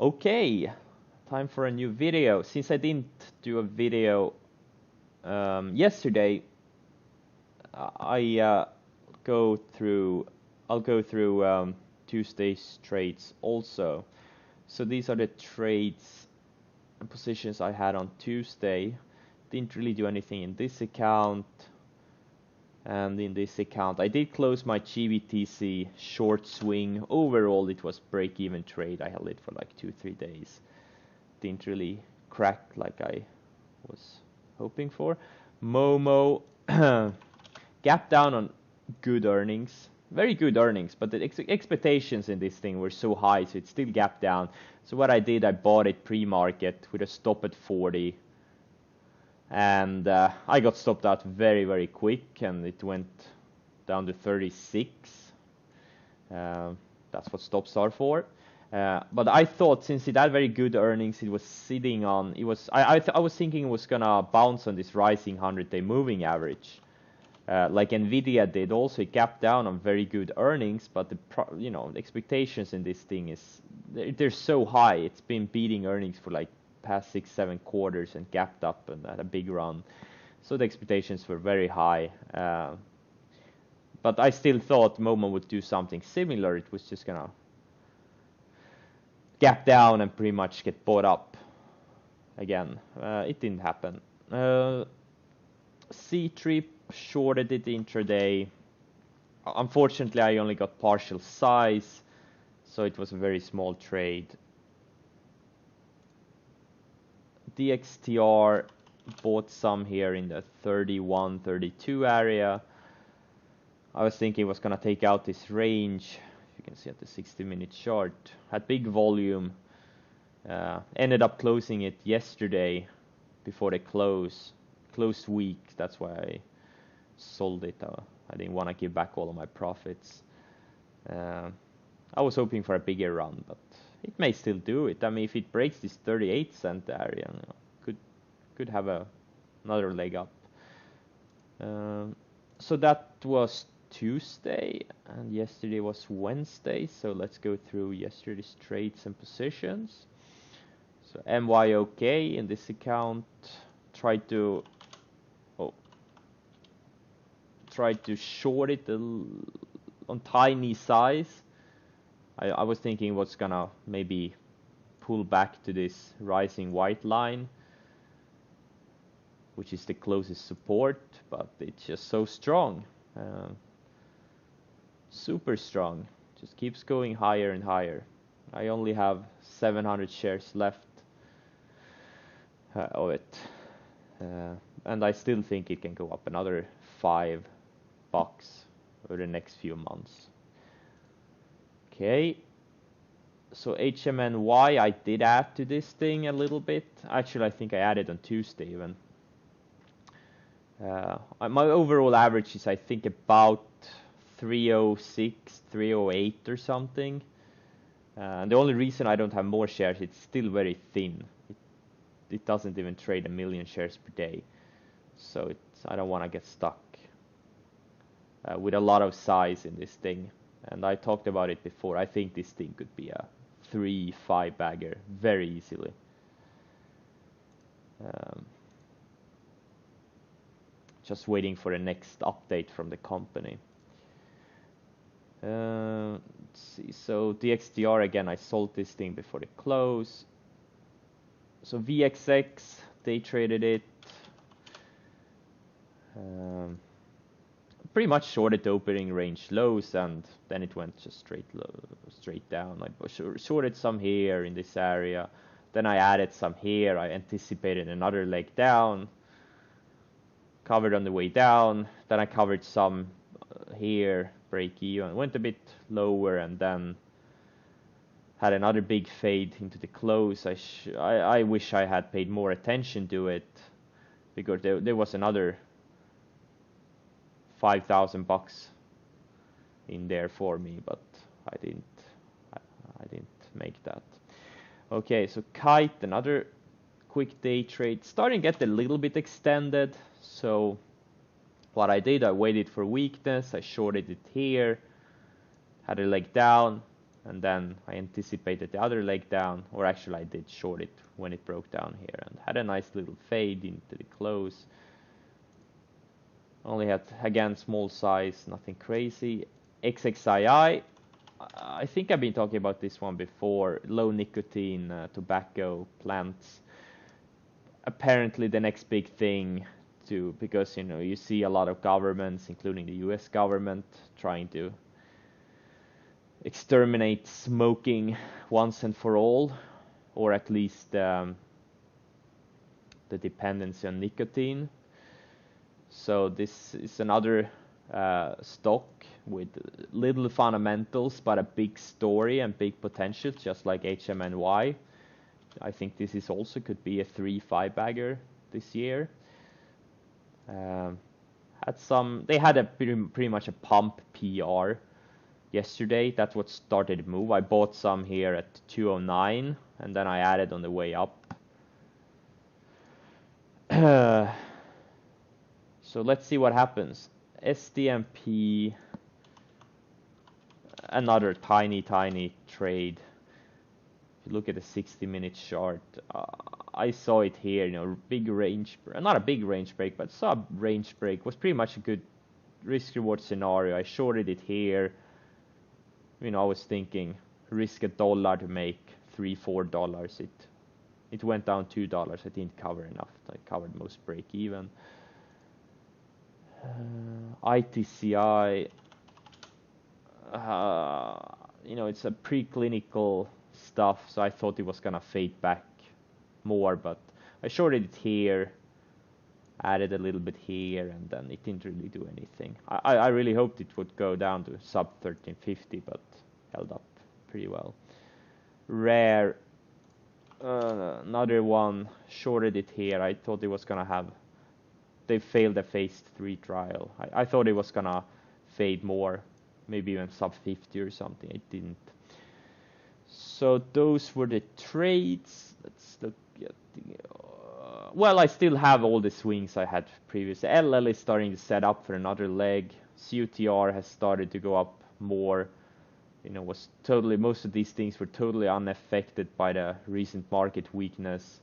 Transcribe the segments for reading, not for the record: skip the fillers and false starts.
Okay, time for a new video. Since I didn't do a video yesterday, I go through. I'll go through Tuesday's trades also. So these are the trades and positions I had on Tuesday. Didn't really do anything in this account. And in this account, I did close my GBTC short swing. Overall, it was break-even trade. I held it for like 2-3 days. Didn't really crack like I was hoping for. Momo gap down on good earnings. Very good earnings, but the expectations in this thing were so high, so it still gapped down. So what I did, I bought it pre-market with a stop at 40. And I got stopped out very, very quick, and it went down to 36. That's what stops are for. But I thought since it had very good earnings, it was sitting on. It was. I was thinking it was gonna bounce on this rising 100-day moving average, like Nvidia did. Also, it gapped down on very good earnings, but the expectations in this thing is they're so high. It's been beating earnings for like past 6-7 quarters and gapped up and had a big run, so the expectations were very high. But I still thought Momo would do something similar. It was just gonna gap down and pretty much get bought up again. It didn't happen. C-Trip shorted it intraday. Unfortunately, I only got partial size, so it was a very small trade. DXTR bought some here in the 31-32 area. I was thinking it was gonna take out this range. You can see at the 60-minute chart, had big volume. Ended up closing it yesterday before the closed week. That's why I sold it. I didn't want to give back all of my profits. I was hoping for a bigger run, but it may still do it. I mean, if it breaks this 38-cent area, could have another leg up. So that was Tuesday, and yesterday was Wednesday. So let's go through yesterday's trades and positions. So MYOK in this account tried to short it on tiny size. I was thinking it was gonna maybe pull back to this rising white line, which is the closest support, but it's just so strong. Super strong. Just keeps going higher and higher. I only have 700 shares left of it. And I still think it can go up another $5 over the next few months. Okay. So HMNY, I did add to this thing a little bit. Actually, I think I added on Tuesday even. My overall average is, I think, about 306, 308 or something. And the only reason I don't have more shares, it's still very thin. It doesn't even trade 1 million shares per day. So I don't want to get stuck with a lot of size in this thing. And I talked about it before. I think this thing could be a 3-5 bagger very easily. Just waiting for the next update from the company. Let's see. So DXTR again, I sold this thing before the close. So VXX, they traded it. Pretty much shorted the opening range lows, and then it went just straight down. I shorted some here in this area. Then I added some here. I anticipated another leg down. Covered on the way down. Then I covered some here, break even. Went a bit lower, and then had another big fade into the close. I wish I had paid more attention to it, because there was another $5,000 in there for me, but I didn't make that. Okay, so Kite, another quick day trade, starting to get a little bit extended. So what I did, I waited for weakness. I shorted it here, had a leg down, and then I anticipated the other leg down, or actually I did short it when it broke down here, and had a nice little fade into the close. Only had, again, small size, nothing crazy. XXII, I think I've been talking about this one before. Low nicotine tobacco plants. Apparently the next big thing, because you see a lot of governments, including the US government, trying to exterminate smoking once and for all, or at least the dependency on nicotine. So this is another stock with little fundamentals but a big story and big potential, just like HMNY. I think this is also could be a 3-5 bagger this year. They had a pretty much a pump PR yesterday. That's what started the move. I bought some here at 209, and then I added on the way up. So let's see what happens. SDMP, another tiny trade. If you look at the 60-minute chart, I saw it here, big range, not a big range break, but saw a range break. Was pretty much a good risk-reward scenario. I shorted it here. I was thinking risk $1 to make $3-4. It went down $2. I didn't cover enough. I covered most break even. ITCI, it's a preclinical stuff, so I thought it was gonna fade back more, but I shorted it here, added a little bit here, and then it didn't really do anything. I really hoped it would go down to sub 1350, but held up pretty well. Rare, another one, shorted it here. I thought it was gonna have, they failed a phase 3 trial. I thought it was gonna fade more, maybe even sub 50 or something. It didn't. So those were the trades. Let's look at the, well, I still have all the swings I had previously. LL is starting to set up for another leg. CUTR has started to go up more. Most of these things were totally unaffected by the recent market weakness.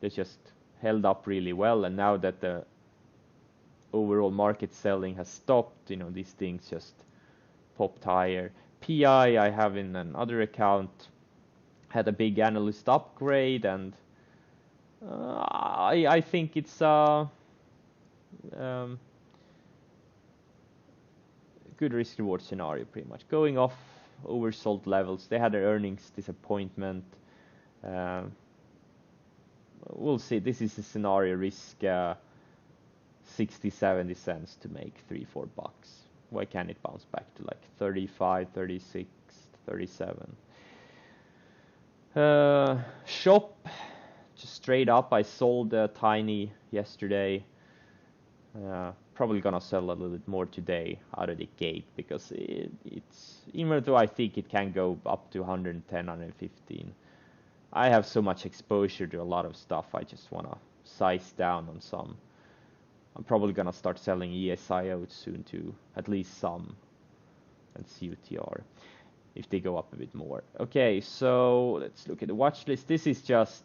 They just held up really well, and now that the overall market selling has stopped, these things just popped higher. PI I have in another account, had a big analyst upgrade, and I think it's a good risk reward scenario, pretty much going off oversold levels. They had their earnings disappointment. We'll see. This is a scenario risk 60-70 cents to make $3-4. Why can't it bounce back to like 35, 36, 37? Shop, just straight up. I sold Tiny yesterday. Probably gonna sell a little bit more today out of the gate, because it's, even though I think it can go up to 110, 115, I have so much exposure to a lot of stuff. I just wanna size down on some. I'm probably gonna start selling ESIO soon too, at least some, and CUTR if they go up a bit more. Okay, so let's look at the watch list. This is just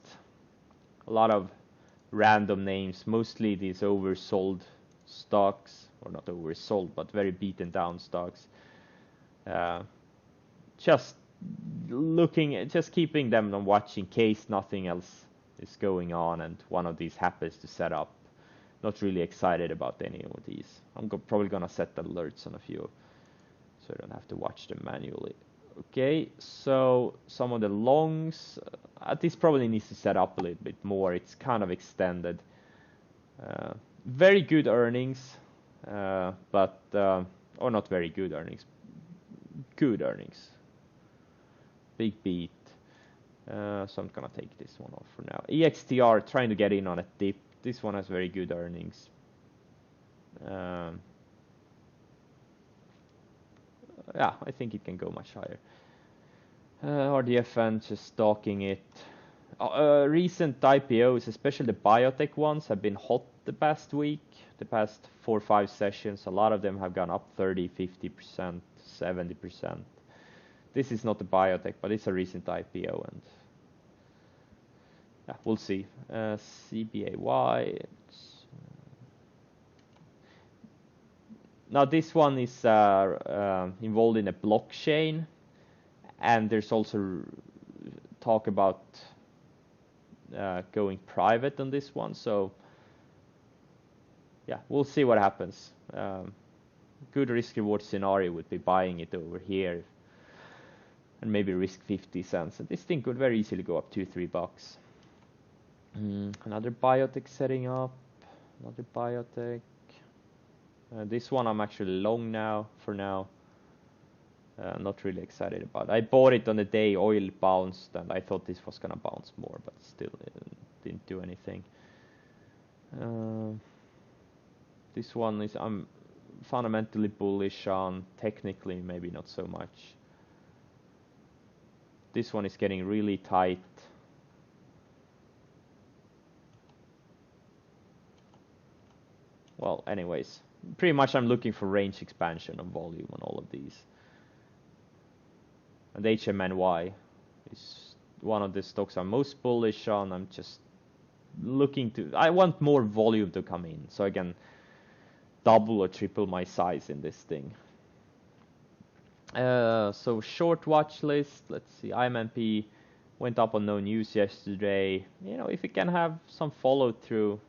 a lot of random names, mostly these oversold stocks, or not oversold, but very beaten down stocks. Just keeping them on watch in case nothing else is going on and one of these happens to set up. Not really excited about any of these. I'm probably gonna set alerts on a few, so I don't have to watch them manually. Okay, so some of the longs, this probably needs to set up a little bit more. It's kind of extended. Very good earnings, but or not very good earnings. Good earnings. Big beat. So I'm gonna take this one off for now. EXTR, trying to get in on a dip. This one has very good earnings. Yeah, I think it can go much higher. RDFN, just stalking it. Recent IPOs, especially the biotech ones, have been hot the past week, the past 4 or 5 sessions. A lot of them have gone up 30, 50%, 70%. This is not a biotech, but it's a recent IPO, and yeah, we'll see. CBAY. Now this one is involved in a blockchain, and there's also talk about going private on this one. So yeah, we'll see what happens. Good risk reward scenario would be buying it over here and maybe risk 50 cents. And this thing could very easily go up $2-3. Another biotech setting up. Another biotech. This one I'm actually long now for now. Not really excited about. I bought it on the day oil bounced, and I thought this was gonna bounce more, but still didn't do anything. This one is I'm fundamentally bullish on. Technically, maybe not so much. This one is getting really tight. Well, anyways, pretty much I'm looking for range expansion of volume on all of these. And HMNY is one of the stocks I'm most bullish on. I'm just looking to... I want more volume to come in so I can double or triple my size in this thing. So short watch list. Let's see. IMNP went up on no news yesterday. You know, if it can have some follow through,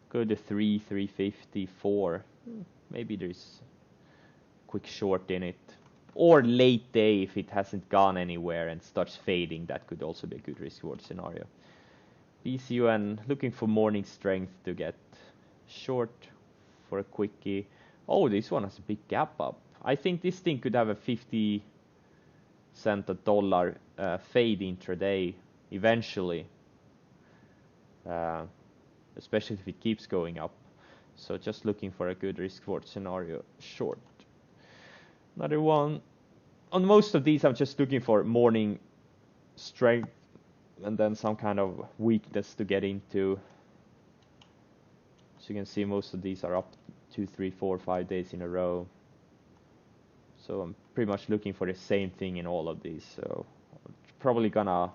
go to 350, 4. Maybe there's quick short in it. Or late day if it hasn't gone anywhere and starts fading. That could also be a good risk reward scenario. BCUN looking for morning strength to get short for a quickie. Oh, this one has a big gap up. I think this thing could have a 50 cent a dollar fade intraday eventually, especially if it keeps going up. So just looking for a good risk reward scenario short. Another one. On most of these I'm just looking for morning strength and then some kind of weakness to get into. So you can see most of these are up 2, 3, 4, 5 days in a row. So I'm pretty much looking for the same thing in all of these. So I'm probably gonna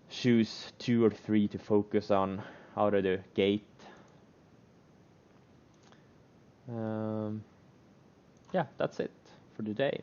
choose 2 or 3 to focus on out of the gate. Yeah, that's it for today.